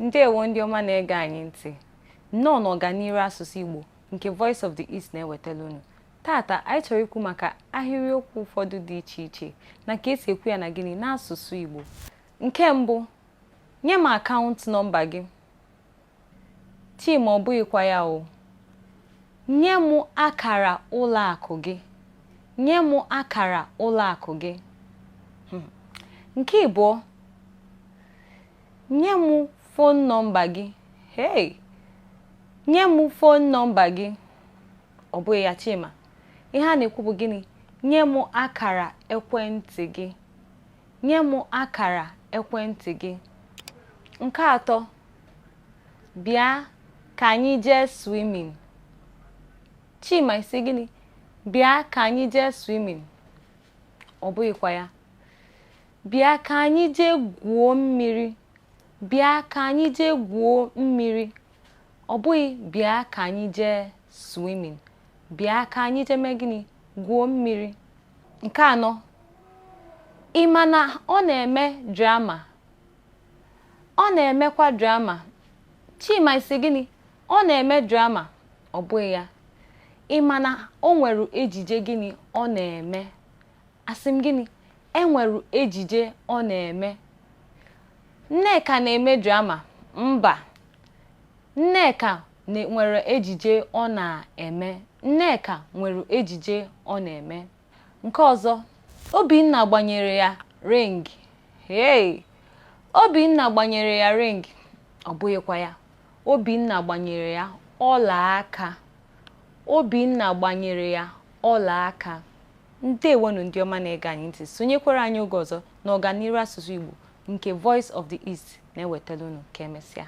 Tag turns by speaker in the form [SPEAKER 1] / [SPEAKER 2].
[SPEAKER 1] Ndewo ndị ọma na-ege anyị ntị. Nnọọ n'ọganiru asụsụ Igbo nke Voice of the East na-ewetala unu. Tata anyị chọrọ ikwu maka ahịrịokwu ụfọdụ dị iche iche na ka esi ekwu ya na gịnị n'asụsụ Igbo. Nke mbụ, nye m akaụntụ nọmba gị. Chima ọ bụghịkwa ya o. Nye m akara ụlọ akụ gị. Nye m akara ụlọ akụ gị. Nke ịbụọ, nye m phone nọmba gị. Hey! Nye m phone nọmba gị. Ọ bụghị ya Chima. Ihe a na-ekwu bụ gịnị? Nye m akara ekwentị gị. Nye m akara ekwentị gị. Nke atọ, bịa ka anyị jee swimming. Chima isi gịnị? Bịa ka anyị jee swimming. Ọ bụghịkwa ya. Bịa ka anyị jee gwuo mmiri. Bịa ka anyị jee gwuo mmiri. Ọ bụghị bịa ka anyị jee swimming. Bịa ka anyị jee mee gịnị? Gwuo mmiri. Nke anọ, ị ma na ọ na-eme drama. Ọ na-emekwa drama. Chima isi gịnị? Ọ na-eme drama. Ọ bụghị ya. Ị ma na o nwere ejije gịnị ọ na-eme. Asị m gịnị? E nwere ejije ọ na-eme. Nneka na-eme drama. Mba. Nneka nwere ejije ọ na-eme. Nneka nwere ejije ọ na-eme. Nke ọzọ, Obinna gbanyere ya ring. Hey! Obinna gbanyere ya ring. Ọ bụghịkwa ya. Obinna gbanyere ya ọla aka. Obinna gbanyere ya ọla aka. Ndewonu ndị ọma na-ege anyị ntị. Sonyekwara anyị oge ọzọ n'ọganiru asụsụ Igbo nke Voice of the East na-ewetala unu ka emesịa.